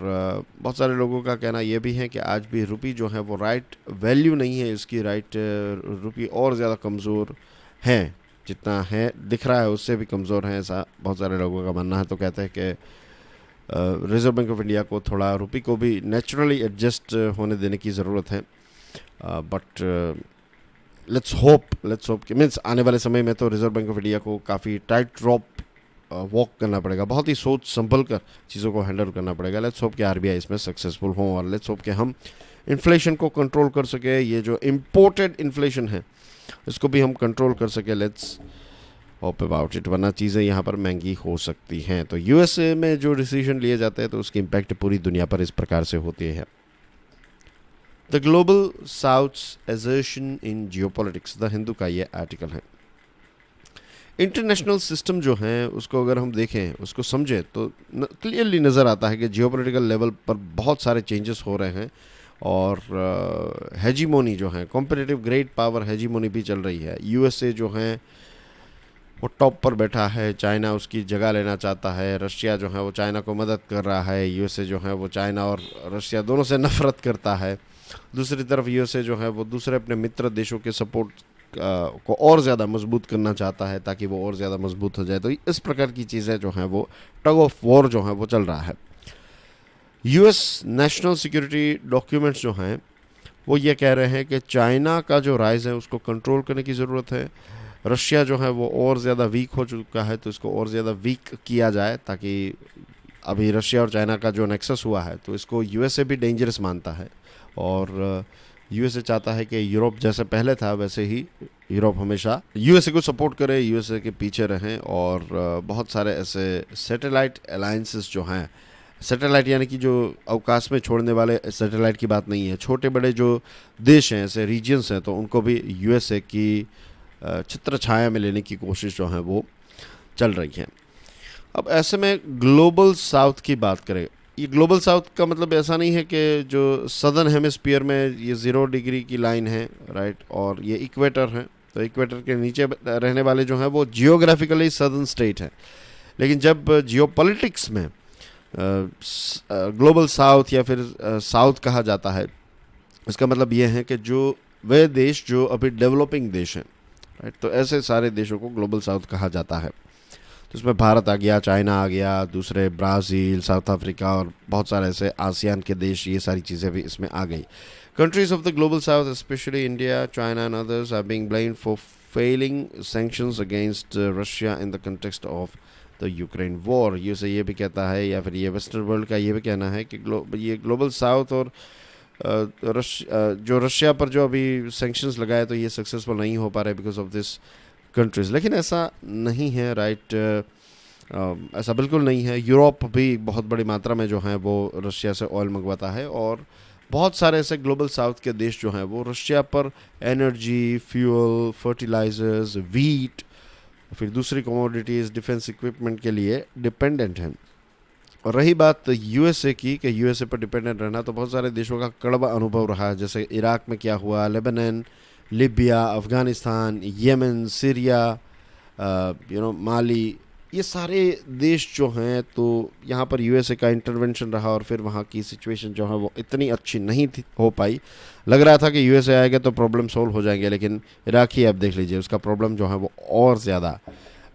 S1: बहुत सारे लोगों का कहना यह भी है कि आज भी रुपी जो है वो राइट वैल्यू नहीं है इसकी, रुपी और ज़्यादा कमज़ोर है, जितना है दिख रहा है उससे भी कमज़ोर है, ऐसा बहुत सारे लोगों का मानना है। तो कहते हैं कि रिज़र्व बैंक ऑफ इंडिया को थोड़ा रुपी को भी नेचुरली एडजस्ट होने देने की ज़रूरत है, बट लेट्स होप कि मीन्स आने वाले समय में तो रिज़र्व बैंक ऑफ इंडिया को काफ़ी टाइट ड्रॉप वॉक करना पड़ेगा, बहुत ही सोच संभल कर चीज़ों को हैंडल करना पड़ेगा। लेट्स होप कि आरबीआई इसमें सक्सेसफुल हो, और लेट्स होप कि हम इन्फ्लेशन को कंट्रोल कर सके, ये जो इम्पोर्टेड इन्फ्लेशन है इसको भी हम कंट्रोल कर सके। लेट्स होप अबाउट इट, वरना चीज़ें यहाँ पर महंगी हो सकती हैं। तो यूएसए में जो डिसीजन लिए जाते हैं तो उसकी इम्पैक्ट पूरी दुनिया पर इस प्रकार से होती है। The global South's assertion in geopolitics, the Hindu का ये आर्टिकल है। इंटरनेशनल सिस्टम जो है उसको अगर हम देखें, उसको समझें तो क्लियरली नज़र आता है कि जियोपॉलिटिकल लेवल पर बहुत सारे चेंजेस हो रहे हैं, और हेजीमोनी जो है, कॉम्पिटिटिव ग्रेट पावर हेजीमोनी भी चल रही है। यूएसए जो है वो टॉप पर बैठा है, चाइना उसकी जगह लेना चाहता है, रशिया जो है वो चाइना को मदद कर रहा है, यूएसए जो है वो चाइना और रशिया दोनों से नफरत करता है। दूसरी तरफ यूएसए जो है वो दूसरे अपने मित्र देशों के सपोर्ट को और ज़्यादा मजबूत करना चाहता है ताकि वो और ज़्यादा मजबूत हो जाए। तो इस प्रकार की चीज़ें जो हैं वो टग ऑफ वॉर जो है वो चल रहा है। यूएस नेशनल सिक्योरिटी डॉक्यूमेंट्स जो हैं वो ये कह रहे हैं कि चाइना का जो राइज है उसको कंट्रोल करने की ज़रूरत है। रशिया जो है वो और ज़्यादा वीक हो चुका है तो इसको और ज़्यादा वीक किया जाए, ताकि अभी रशिया और चाइना का जो नेक्सस हुआ है तो इसको यूएसए भी डेंजरस मानता है, और यूएसए चाहता है कि यूरोप जैसे पहले था वैसे ही यूरोप हमेशा यूएसए को सपोर्ट करे, यूएसए के पीछे रहें। और बहुत सारे ऐसे सैटेलाइट अलायंसेस जो हैं, सैटेलाइट यानी कि जो अवकाश में छोड़ने वाले सैटेलाइट की बात नहीं है, छोटे बड़े जो देश हैं, ऐसे रीजन्स हैं, तो उनको भी यूएसए की छत्र छाया में लेने की कोशिश जो है वो चल रही है। अब ऐसे में ग्लोबल साउथ की बात करें, ये ग्लोबल साउथ का मतलब ऐसा नहीं है कि जो सदर्न हेमिस्फीयर में ये 0 डिग्री की लाइन है, राइट, और ये इक्वेटर है, तो इक्वेटर के नीचे रहने वाले जो हैं वो जियोग्राफिकली सदर्न स्टेट है। लेकिन जब जियोपॉलिटिक्स में ग्लोबल साउथ या फिर साउथ कहा जाता है, इसका मतलब ये है कि जो वे देश जो अभी डेवलपिंग देश हैं, राइट, तो ऐसे सारे देशों को ग्लोबल साउथ कहा जाता है। तो इसमें भारत आ गया, चाइना आ गया, दूसरे ब्राज़ील, साउथ अफ्रीका और बहुत सारे ऐसे आसियान के देश, ये सारी चीज़ें भी इसमें आ गई। Countries of the Global South specially India, China and others are being blamed for failing sanctions against Russia in the context of the Ukraine war. ये भी कहता है, या फिर ये वेस्टर्न वर्ल्ड का ये भी कहना है कि ये ग्लोबल साउथ और जो रशिया पर जो अभी सैंक्शंस लगाए तो ये सक्सेसफुल नहीं हो पा रहे बिकॉज ऑफ दिस कंट्रीज़। लेकिन ऐसा नहीं है, राइट, ऐसा बिल्कुल नहीं है। यूरोप भी बहुत बड़ी मात्रा में जो है वो रशिया से ऑयल मंगवाता है, और बहुत सारे ऐसे ग्लोबल साउथ के देश जो हैं वो रशिया पर एनर्जी, फ्यूल, फर्टिलाइजर्स, वीट, फिर दूसरी कमोडिटीज़, डिफेंस इक्विपमेंट के लिए डिपेंडेंट हैं। और रही बात यूएसए की कि यूएसए पर डिपेंडेंट रहना, तो बहुत सारे देशों का कड़वा अनुभव रहा है, जैसे इराक में क्या हुआ, Lebanon, Libya, Afghanistan, Yemen, Syria, Mali, ये सारे देश जो हैं तो यहाँ पर यूएसए का इंटरवेंशन रहा, और फिर वहाँ की सिचुएशन जो है वो इतनी अच्छी नहीं थी हो पाई। लग रहा था कि यूएसए आएगा तो प्रॉब्लम सॉल्व हो जाएंगे, लेकिन इराक ही आप देख लीजिए, उसका प्रॉब्लम जो है वो और ज़्यादा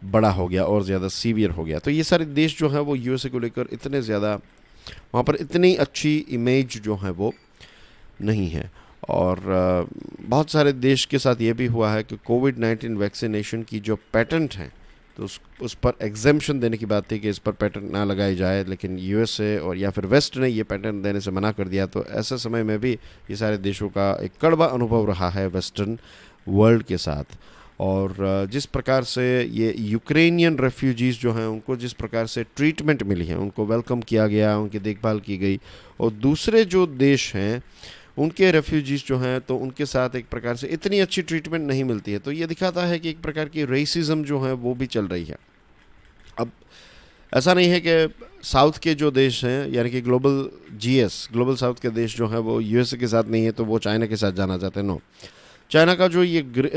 S1: बड़ा हो गया और ज़्यादा सीवियर हो गया। तो ये सारे देश जो हैं वो यूएसए को लेकर इतने ज़्यादा वहाँ पर इतनी अच्छी इमेज जो है वो नहीं है। और बहुत सारे देश के साथ ये भी हुआ है कि कोविड-19 वैक्सीनेशन की जो पेटेंट हैं, तो उस पर एग्जेम्पशन देने की बात थी कि इस पर पेटेंट ना लगाई जाए, लेकिन यूएसए और या फिर वेस्ट ने ये पेटेंट देने से मना कर दिया। तो ऐसे समय में भी ये सारे देशों का एक कड़वा अनुभव रहा है वेस्टर्न वर्ल्ड के साथ। और जिस प्रकार से ये यूक्रेनियन रेफ्यूजीज़ जो हैं उनको जिस प्रकार से ट्रीटमेंट मिली है, उनको वेलकम किया गया, उनकी देखभाल की गई, और दूसरे जो देश हैं उनके रेफ्यूजीज़ जो हैं तो उनके साथ एक प्रकार से इतनी अच्छी ट्रीटमेंट नहीं मिलती है। तो ये दिखाता है कि एक प्रकार की रेसिज्म जो है वो भी चल रही है। अब ऐसा नहीं है कि साउथ के जो देश हैं, यानी कि ग्लोबल साउथ के देश जो हैं वो यूएसए के साथ नहीं है तो वो चाइना के साथ जाना चाहते हैं। नो, चाइना का जो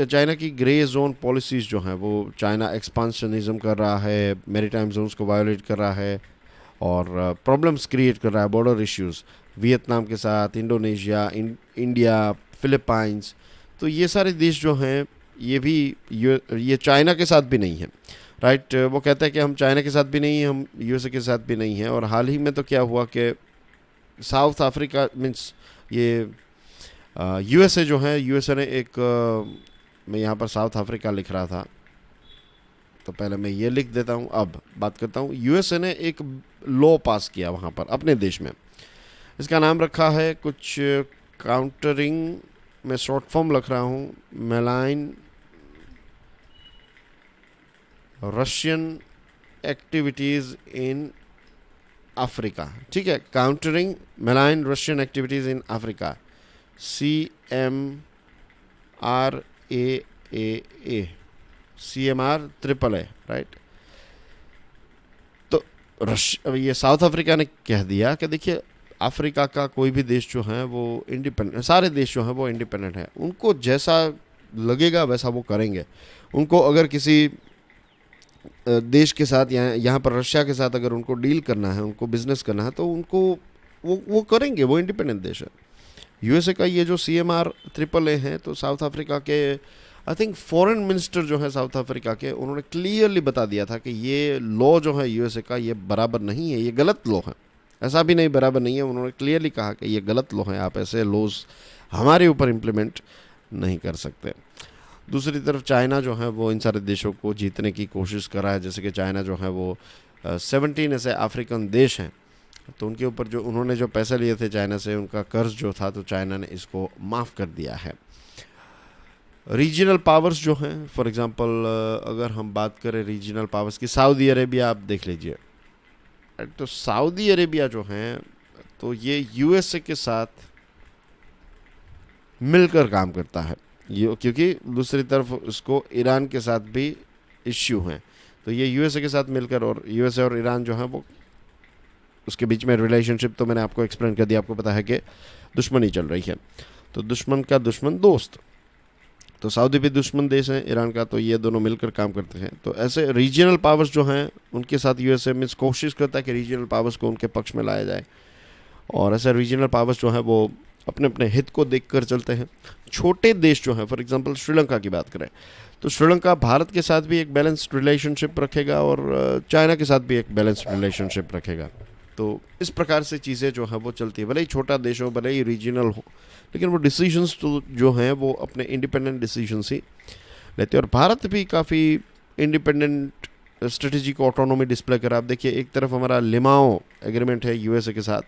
S1: चाइना की ग्रे जोन पॉलिसीज़ जो हैं वो चाइना एक्सपांशनिज्म कर रहा है, मैरीटाइम जोन्स को वायोलेट कर रहा है और प्रॉब्लम्स क्रिएट कर रहा है, बॉर्डर इश्यूज़ वियतनाम के साथ, इंडोनेशिया, इंडिया, फिलीपाइंस। तो ये सारे देश जो हैं ये चाइना के साथ भी नहीं है, राइट। वो कहता है कि हम चाइना के साथ भी नहीं हैं, हम यूएसए के साथ भी नहीं हैं। और हाल ही में तो क्या हुआ कि साउथ अफ्रीका मीन्स ये यूएसए जो है, यूएसए ने मैं यहाँ पर साउथ अफ्रीका लिख रहा था तो पहले मैं ये लिख देता हूँ, अब बात करता हूँ। यूएसए ने एक लॉ पास किया वहाँ पर अपने देश में, इसका नाम रखा है कुछ काउंटरिंग, मैं शॉर्ट फॉर्म लिख रहा हूँ, malign Russian activities in Africa. ठीक है, countering malign Russian activities in Africa, CMRAAA, right. तो ये साउथ अफ्रीका ने कह दिया कि देखिए अफ्रीका का कोई भी देश जो है वो इंडिपेंडेंट, सारे देश जो हैं वो इंडिपेंडेंट हैं, उनको जैसा लगेगा वैसा वो करेंगे। उनको अगर किसी देश के साथ यहाँ पर रशिया के साथ अगर उनको डील करना है, उनको बिजनेस करना है, तो उनको वो करेंगे, वो इंडिपेंडेंट देश है। यूएसए का ये जो CMRAAA है, तो साउथ अफ्रीका के आई थिंक फॉरेन मिनिस्टर जो है साउथ अफ्रीका के, उन्होंने क्लियरली बता दिया था कि ये लॉ जो है यूएसए का ये बराबर नहीं है, ये गलत लॉ है। ऐसा भी नहीं बराबर नहीं है, उन्होंने क्लियरली कहा कि ये गलत लॉ है, आप ऐसे लॉज हमारे ऊपर इम्प्लीमेंट नहीं कर सकते। दूसरी तरफ चाइना जो है वो इन सारे देशों को जीतने की कोशिश कर रहा है। जैसे कि चाइना जो है वो 17 ऐसे अफ्रीकन देश हैं, तो उनके ऊपर जो उन्होंने जो पैसे लिए थे चाइना से, उनका कर्ज जो था, तो चाइना ने इसको माफ़ कर दिया है। रीजनल पावर्स जो हैं, फॉर एग्जांपल अगर हम बात करें रीजनल पावर्स की, सऊदी अरेबिया आप देख लीजिए। तो सऊदी अरेबिया जो हैं तो ये यूएसए के साथ मिलकर काम करता है, ये क्योंकि दूसरी तरफ उसको ईरान के साथ भी इश्यू हैं, तो ये यूएसए के साथ मिलकर, और यूएसए और ईरान जो है वो उसके बीच में रिलेशनशिप तो मैंने आपको एक्सप्लेन कर दिया, आपको पता है कि दुश्मनी चल रही है, तो दुश्मन का दुश्मन दोस्त। तो सऊदी भी दुश्मन देश है ईरान का, तो ये दोनों मिलकर काम करते हैं। तो ऐसे रीजनल पावर्स जो हैं उनके साथ यूएसए मीन्स कोशिश करता है कि रीजनल पावर्स को उनके पक्ष में लाया जाए, और ऐसे रीजनल पावर्स जो हैं वो अपने अपने हित को देखकर चलते हैं। छोटे देश जो हैं, फॉर एग्जांपल श्रीलंका की बात करें, तो श्रीलंका भारत के साथ भी एक बैलेंस्ड रिलेशनशिप रखेगा और चाइना के साथ भी एक बैलेंस्ड रिलेशनशिप रखेगा। तो इस प्रकार से चीज़ें जो है वो चलती है, भले ही छोटा देश हो, भले ही रीजनल हो, लेकिन वो डिसीजंस तो जो हैं वो अपने इंडिपेंडेंट डिसीजंस ही लेते हैं। और भारत भी काफ़ी इंडिपेंडेंट स्ट्रेटेजिक ऑटोनॉमी डिस्प्ले कर रहा है। आप देखिए, एक तरफ हमारा लिमाओ एग्रीमेंट है यूएसए के साथ,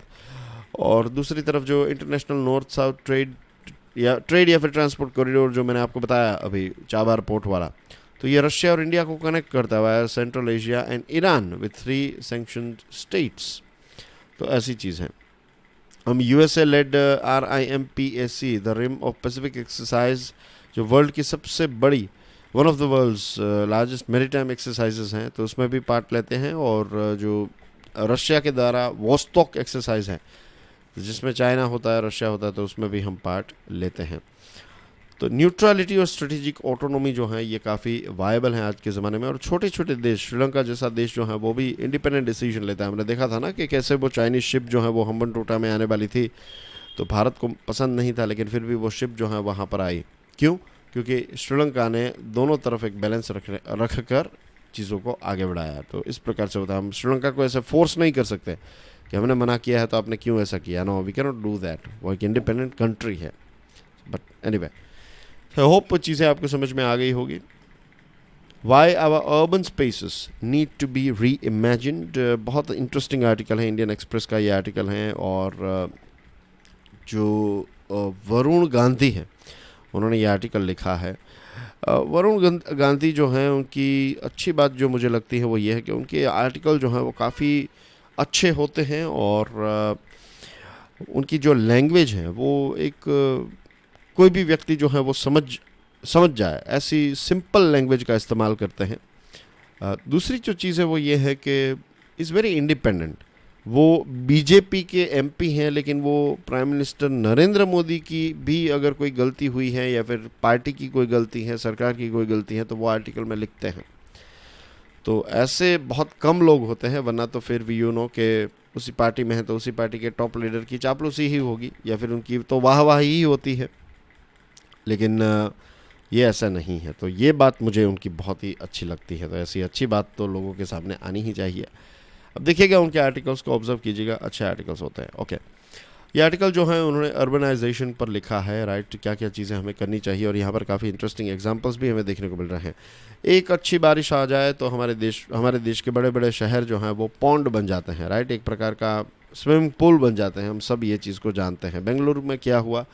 S1: और दूसरी तरफ जो इंटरनेशनल नॉर्थ साउथ ट्रेड या फिर ट्रांसपोर्ट कॉरिडोर जो मैंने आपको बताया अभी, चाबार पोर्ट वाला, तो ये रशिया और इंडिया को कनेक्ट करता है Central Asia and Iran with 3 sanctioned states. तो ऐसी चीज़ है। हम USA led RIMPAC the Rim of Pacific exercise, जो वर्ल्ड की सबसे बड़ी, one of the world's largest maritime exercises हैं, तो उसमें भी पार्ट लेते हैं। और जो रशिया के द्वारा वोस्टॉक एक्सरसाइज है, जिसमें चाइना होता है, रशिया होता है, तो उसमें भी हम पार्ट लेते हैं। तो न्यूट्रलिटी और स्ट्रेटेजिक ऑटोनॉमी जो है ये काफ़ी वायबल हैं आज के ज़माने में। और छोटे छोटे देश, श्रीलंका जैसा देश जो है वो भी इंडिपेंडेंट डिसीजन लेता है। हमने देखा था ना कि कैसे वो चाइनीज़ शिप जो है वो हम्बनटोटा में आने वाली थी, तो भारत को पसंद नहीं था, लेकिन फिर भी वो शिप जो है वहाँ पर आई। क्यों? क्योंकि श्रीलंका ने दोनों तरफ एक बैलेंस रख कर चीज़ों को आगे बढ़ाया। तो इस प्रकार से होता है। हम श्रीलंका को ऐसे फोर्स नहीं कर सकते कि हमने मना किया है तो आपने क्यों ऐसा किया। No, we cannot do that दैट। वो एक इंडिपेंडेंट कंट्री है। बट एनीवे, आई होप चीज़ें आपको समझ में आ गई होगी। Why our urban spaces need to be reimagined, बहुत इंटरेस्टिंग आर्टिकल है, इंडियन एक्सप्रेस का ये आर्टिकल है। और जो वरुण गांधी हैं उन्होंने ये आर्टिकल लिखा है। वरुण गांधी जो हैं, उनकी अच्छी बात जो मुझे लगती है वो ये है कि उनके आर्टिकल जो हैं वो काफ़ी अच्छे होते हैं और उनकी जो लैंग्वेज है वो एक कोई भी व्यक्ति जो है वो समझ जाए, ऐसी सिंपल लैंग्वेज का इस्तेमाल करते हैं। दूसरी जो चीज़ है वो ये है कि इज़ वेरी इंडिपेंडेंट। वो बीजेपी के एमपी हैं, लेकिन वो प्राइम मिनिस्टर नरेंद्र मोदी की भी अगर कोई गलती हुई है या फिर पार्टी की कोई गलती है, सरकार की कोई गलती है, तो वो आर्टिकल में लिखते हैं। तो ऐसे बहुत कम लोग होते हैं, वरना तो फिर भी यू नो के उसी पार्टी में है तो उसी पार्टी के टॉप लीडर की चापलूसी ही होगी या फिर उनकी तो वाहवाही ही होती है। लेकिन ये ऐसा नहीं है। तो ये बात मुझे उनकी बहुत ही अच्छी लगती है। तो ऐसी अच्छी बात तो लोगों के सामने आनी ही चाहिए। अब देखिएगा उनके आर्टिकल्स को ऑब्जर्व कीजिएगा, अच्छे आर्टिकल्स होते हैं। ओके, ये आर्टिकल जो है उन्होंने अर्बनाइजेशन पर लिखा है, राइट, क्या क्या चीज़ें हमें करनी चाहिए। और यहाँ पर काफ़ी इंटरेस्टिंग एग्जांपल्स भी हमें देखने को मिल रहे हैं। एक अच्छी बारिश आ जाए तो हमारे देश के बड़े बड़े शहर जो हैं वो पॉन्ड बन जाते हैं, राइट, एक प्रकार का स्विमिंग पूल बन जाते हैं। हम सब ये चीज़ को जानते हैं। बेंगलुरु में क्या हुआ,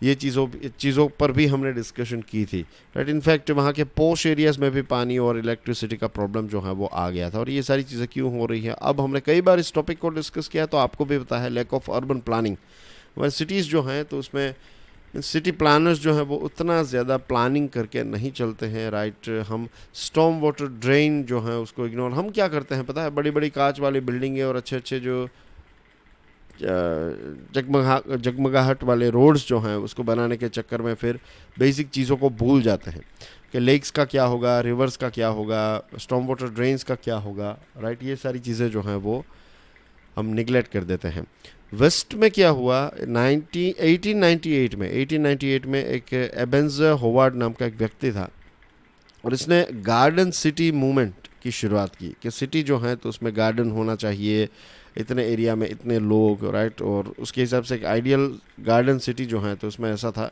S1: ये चीज़ों पर भी हमने डिस्कशन की थी, राइट। इनफैक्ट वहाँ के पोश एरियाज़ में भी पानी और इलेक्ट्रिसिटी का प्रॉब्लम जो है वो आ गया था। और ये सारी चीज़ें क्यों हो रही हैं, अब हमने कई बार इस टॉपिक को डिस्कस किया, तो आपको भी पता है लैक ऑफ अर्बन प्लानिंग। हमारे सिटीज़ जो हैं तो उसमें सिटी प्लानर्स जो हैं वो उतना ज़्यादा प्लानिंग करके नहीं चलते हैं, राइट। हम स्टॉर्म वाटर ड्रेन जो है उसको इग्नोर, हम क्या करते हैं पता है, बड़ी बड़ी कांच वाली बिल्डिंगें और अच्छे अच्छे जो जगमगाहट वाले रोड्स जो हैं उसको बनाने के चक्कर में फिर बेसिक चीज़ों को भूल जाते हैं कि लेक्स का क्या होगा, रिवर्स का क्या होगा, स्टॉर्म वाटर ड्रेन्स का क्या होगा, राइट। ये सारी चीज़ें जो हैं वो हम निगलेक्ट कर देते हैं। वेस्ट में क्या हुआ, 1898 में एक एबेंजर होवार्ड नाम का एक व्यक्ति था और इसने गार्डन सिटी मूवमेंट की शुरुआत की कि सिटी जो है तो उसमें गार्डन होना चाहिए, इतने एरिया में इतने लोग, राइट। और उसके हिसाब से एक आइडियल गार्डन सिटी जो है तो उसमें ऐसा था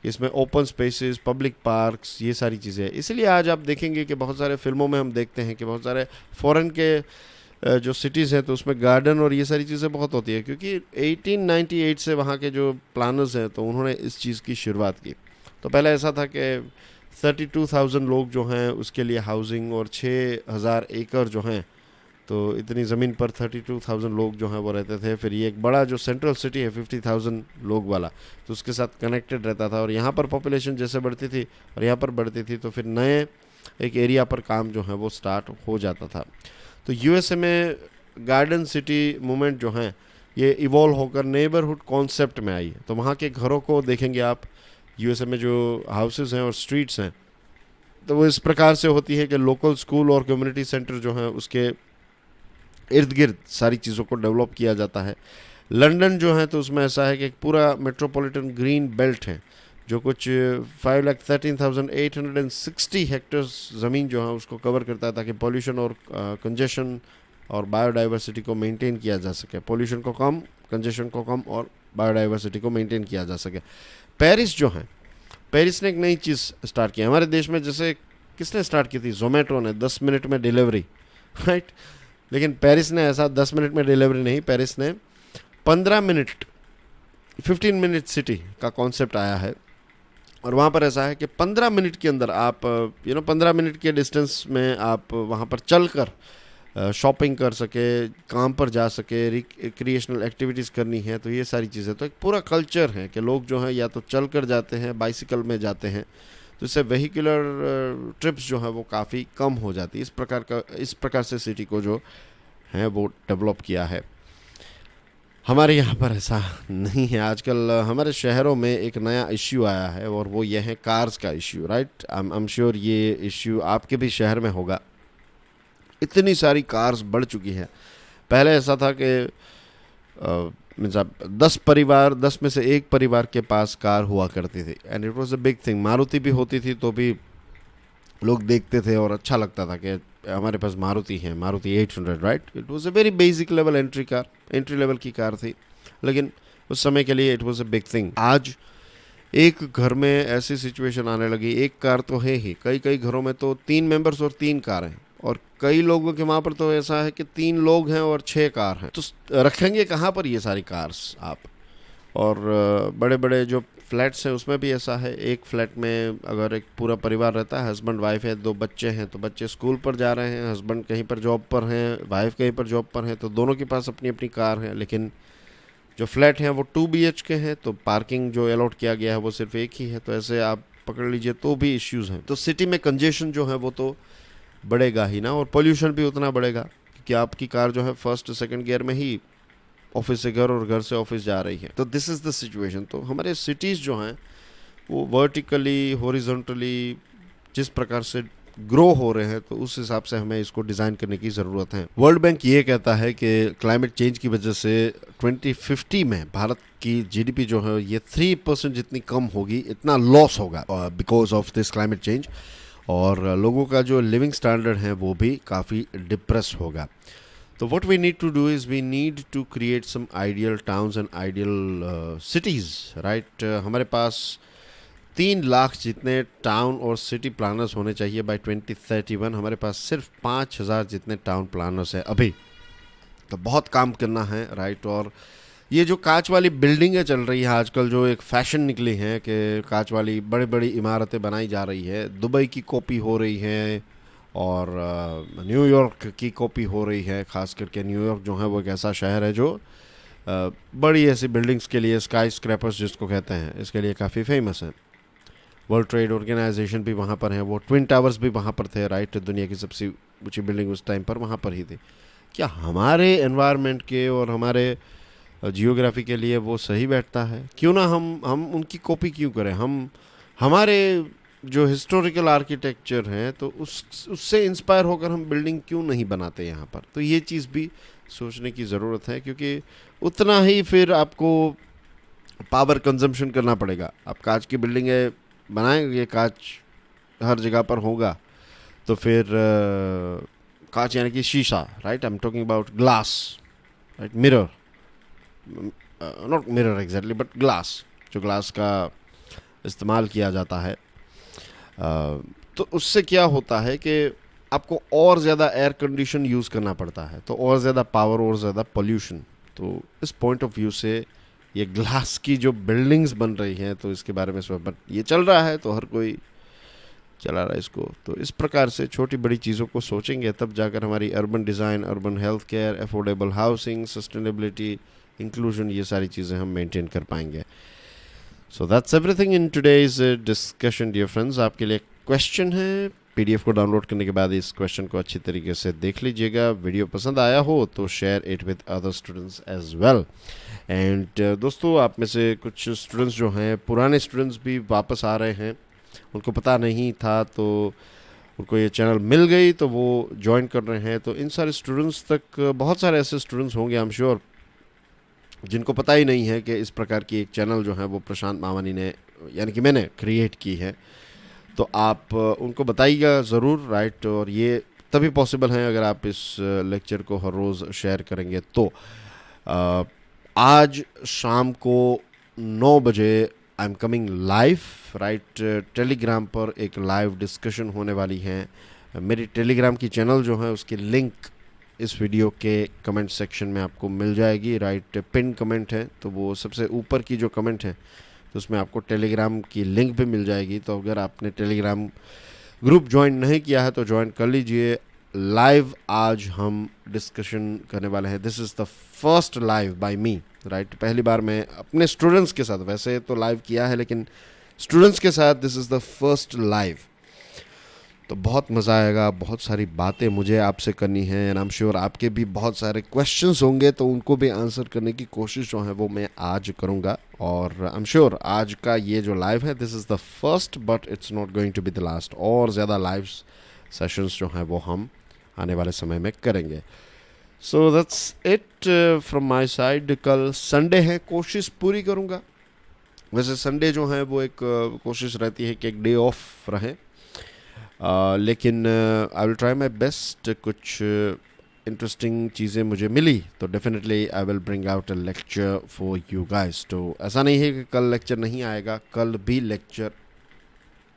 S1: कि इसमें ओपन स्पेसेस, पब्लिक पार्क्स, ये सारी चीज़ें। इसलिए आज आप देखेंगे कि बहुत सारे फिल्मों में हम देखते हैं कि बहुत सारे फॉरेन के जो सिटीज़ हैं तो उसमें गार्डन और ये सारी चीज़ें बहुत होती है, क्योंकि 1898 से वहाँ के जो प्लानर्स हैं तो उन्होंने इस चीज़ की शुरुआत की। तो पहले ऐसा था कि 32,000 लोग जो हैं उसके लिए हाउसिंग, और 6,000 एकड़ जो हैं तो इतनी ज़मीन पर 32,000 लोग जो हैं वो रहते थे। फिर ये एक बड़ा जो सेंट्रल सिटी है 50,000 लोग वाला, तो उसके साथ कनेक्टेड रहता था। और यहाँ पर पॉपुलेशन जैसे बढ़ती थी और यहाँ पर बढ़ती थी तो फिर नए एक एरिया पर काम जो है वो स्टार्ट हो जाता था। तो यूएसए में गार्डन सिटी मूवमेंट जो है ये इवॉल्व होकर नेबरहुड कॉन्सेप्ट में आई है। तो वहाँ के घरों को देखेंगे आप, यूएसए में जो हाउसेस हैं और स्ट्रीट्स हैं तो वो इस प्रकार से होती है कि लोकल स्कूल और कम्युनिटी सेंटर जो है उसके इर्द गिर्द सारी चीज़ों को डेवलप किया जाता है। लंदन जो है तो उसमें ऐसा है कि एक पूरा मेट्रोपॉलिटन ग्रीन बेल्ट है जो कुछ 5,13,860 हेक्टेयर्स ज़मीन जो है उसको कवर करता है, ताकि पॉल्यूशन और कंजेशन और बायोडाइवर्सिटी को मेंटेन किया जा सके। पॉल्यूशन को कम, कंजेशन को कम और बायोडाइवर्सिटी को मेंटेन किया जा सके। पेरिस जो है, पेरिस ने एक नई चीज़ स्टार्ट की हमारे देश में। जैसे किसने स्टार्ट की थी, जोमेटो ने, 10 मिनट में डिलीवरी, राइट। लेकिन पेरिस ने ऐसा 10 मिनट में डिलीवरी नहीं, पेरिस ने 15 मिनट सिटी का कॉन्सेप्ट आया है। और वहाँ पर ऐसा है कि 15 मिनट के अंदर आप 15 मिनट के डिस्टेंस में आप वहाँ पर चल कर शॉपिंग कर सके, काम पर जा सके, रिक्रिएशनल एक्टिविटीज़ करनी है, तो ये सारी चीज़ें। तो एक पूरा कल्चर है कि लोग जो हैं या तो चल कर जाते हैं, बाइसिकल में जाते हैं, तो इससे वेहिकुलर ट्रिप्स जो है वो काफ़ी कम हो जाती है। इस प्रकार से सिटी को जो है वो डेवलप किया है। हमारे यहाँ पर ऐसा नहीं है। आजकल हमारे शहरों में एक नया इश्यू आया है और वो ये है कार्स का issue, right. I am sure ये इश्यू आपके भी शहर में होगा। इतनी सारी कार्स बढ़ चुकी हैं। पहले ऐसा था कि 10 में से एक परिवार के पास कार हुआ करती थी, and it was a big thing. Maruti भी होती थी तो भी लोग देखते थे और अच्छा लगता था कि हमारे पास मारुति है, Maruti 800, right? It was a very basic level entry level की कार थी, लेकिन उस समय के लिए it was a big thing. आज एक घर में ऐसी सिचुएशन आने लगी, एक कार तो है ही, कई कई घरों में तो 3 मेंबर्स और 3 कार हैं, और कई लोगों के वहाँ पर तो ऐसा है कि 3 लोग हैं और 6 कार हैं। तो रखेंगे कहाँ पर ये सारी कार्स आप? और बड़े बड़े जो फ्लैट्स हैं उसमें भी ऐसा है, एक फ्लैट में अगर एक पूरा परिवार रहता है, हस्बैंड वाइफ है, 2 बच्चे हैं, तो बच्चे स्कूल पर जा रहे हैं, हस्बैंड कहीं पर जॉब पर हैं, वाइफ कहीं पर जॉब पर हैं, तो दोनों के पास अपनी अपनी कार है। लेकिन जो फ्लैट हैं वो 2 BHK हैं, तो पार्किंग जो अलॉट किया गया है वो सिर्फ एक ही है। तो ऐसे आप पकड़ लीजिए तो भी इश्यूज़ हैं। तो सिटी में कंजेशन जो है वो तो बढ़ेगा ही ना, और पोल्यूशन भी उतना बढ़ेगा, क्योंकि आपकी कार जो है फर्स्ट सेकंड गियर में ही ऑफिस से घर और घर से ऑफिस जा रही है। तो दिस इज़ द सिचुएशन। तो हमारे सिटीज़ जो हैं वो वर्टिकली, हॉरिजॉन्टली जिस प्रकार से ग्रो हो रहे हैं, तो उस हिसाब से हमें इसको डिज़ाइन करने की ज़रूरत है। वर्ल्ड बैंक ये कहता है कि क्लाइमेट चेंज की वजह से 2050 में भारत की जीडीपी जो है ये 3% जितनी कम होगी, इतना लॉस होगा because of this climate change, और लोगों का जो लिविंग स्टैंडर्ड है वो भी काफ़ी डिप्रेस होगा। तो what we need to do is we need to create some ideal towns and ideal cities, right? हमारे पास 3 लाख जितने टाउन और सिटी प्लानर्स होने चाहिए बाय 2031। हमारे पास सिर्फ 5,000 जितने टाउन प्लानर्स हैं अभी। तो बहुत काम करना है, राइट? और ये जो कांच वाली बिल्डिंगें चल रही हैं आजकल, जो एक फैशन निकली है कि कांच वाली बड़ी बड़ी इमारतें बनाई जा रही है, दुबई की कॉपी हो रही है और न्यूयॉर्क की कॉपी हो रही है। ख़ास करके न्यूयॉर्क जो है वो एक ऐसा शहर है जो बड़ी ऐसी बिल्डिंग्स के लिए, स्काई स्क्रैपर्स जिसको कहते हैं, इसके लिए काफ़ी फेमस है। वर्ल्ड ट्रेड ऑर्गेनाइजेशन भी वहाँ पर है, वो ट्विन टावर्स भी वहाँ पर थे, राइट? दुनिया की सबसे ऊंची बिल्डिंग उस टाइम पर वहाँ पर ही थी। क्या हमारे एनवायरनमेंट के और हमारे जियोग्राफी के लिए वो सही बैठता है? क्यों ना हम उनकी कॉपी क्यों करें? हम हमारे जो हिस्टोरिकल आर्किटेक्चर हैं तो उससे इंस्पायर होकर हम बिल्डिंग क्यों नहीं बनाते यहाँ पर? तो ये चीज़ भी सोचने की ज़रूरत है, क्योंकि उतना ही फिर आपको पावर कंजम्पशन करना पड़ेगा। आप कांच की बिल्डिंगें बनाएंगे, कांच हर जगह पर होगा, तो फिर कांच यानी कि शीशा, right? I am talking about glass, right? Mirror, not mirror exactly but glass, जो ग्लास का इस्तेमाल किया जाता है। तो उससे क्या होता है कि आपको और ज़्यादा एयर कंडीशन यूज़ करना पड़ता है, तो और ज़्यादा पावर और ज़्यादा पोल्यूशन। तो इस पॉइंट ऑफ व्यू से ये ग्लास की जो बिल्डिंग्स बन रही हैं, तो इसके बारे में बट ये चल रहा है तो हर कोई चला रहा है इसको। तो इस प्रकार से छोटी बड़ी चीज़ों को सोचेंगे तब जाकर हमारी urban design, urban health care, affordable housing, sustainability, inclusion, ये सारी चीज़ें हम मेंटेन कर पाएंगे। So that's everything in today's discussion dear friends. आपके लिए क्वेश्चन है, पीडीएफ को डाउनलोड करने के बाद इस क्वेश्चन को अच्छी तरीके से देख लीजिएगा। वीडियो पसंद आया हो तो share it with other students as well. And दोस्तों, आप में से कुछ स्टूडेंट्स जो हैं, पुराने स्टूडेंट्स भी वापस आ रहे हैं, उनको पता नहीं था तो उनको ये चैनल मिल गई तो वो ज्वाइन कर रहे हैं। तो इन सारे स्टूडेंट्स तक बहुत सारे ऐसे स्टूडेंट्स होंगे आई एम श्योर जिनको पता ही नहीं है कि इस प्रकार की एक चैनल जो है वो प्रशांत मावानी ने, यानी कि मैंने क्रिएट की है। तो आप उनको बताइएगा ज़रूर, राइट? और ये तभी पॉसिबल है अगर आप इस लेक्चर को हर रोज़ शेयर करेंगे। तो आज शाम को 9 बजे I am coming live, right? Telegram पर एक लाइव डिस्कशन होने वाली है। मेरी टेलीग्राम की चैनल जो है उसकी लिंक इस वीडियो के कमेंट सेक्शन में आपको मिल जाएगी, राइट? पिन कमेंट है तो वो सबसे ऊपर की जो कमेंट है तो उसमें आपको टेलीग्राम की लिंक भी मिल जाएगी। तो अगर आपने टेलीग्राम ग्रुप ज्वाइन नहीं किया है तो ज्वाइन कर लीजिए। लाइव आज हम डिस्कशन करने वाले हैं। This is the first live bye me, right? पहली बार मैं अपने स्टूडेंट्स के साथ, वैसे तो लाइव किया है लेकिन स्टूडेंट्स के साथ this is the first live. तो बहुत मज़ा आएगा, बहुत सारी बातें मुझे आपसे करनी है एंड आई एम श्योर आपके भी बहुत सारे क्वेश्चंस होंगे, तो उनको भी आंसर करने की कोशिश जो है वो मैं आज करूँगा। और आई एम श्योर आज का ये जो लाइव है this is the first but it's not going to be the last. और ज़्यादा लाइव सेशंस जो हैं वो हम आने वाले समय में करेंगे। So that's it from my side. कल संडे है, कोशिश पूरी करूँगा। वैसे संडे जो है वो एक कोशिश रहती है कि एक डे ऑफ रहे लेकिन I will try my best. कुछ इंटरेस्टिंग चीज़ें मुझे मिली तो definitely I will bring out a lecture for you guys. तो ऐसा नहीं है कि कल लेक्चर नहीं आएगा, कल भी लेक्चर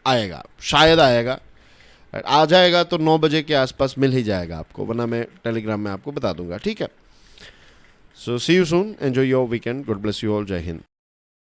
S1: आएगा, शायद आएगा। आ जाएगा तो 9 बजे के आसपास मिल ही जाएगा आपको, वरना मैं टेलीग्राम में आपको बता दूंगा, ठीक है। So see you soon, enjoy your weekend, God bless you all, Jai Hind.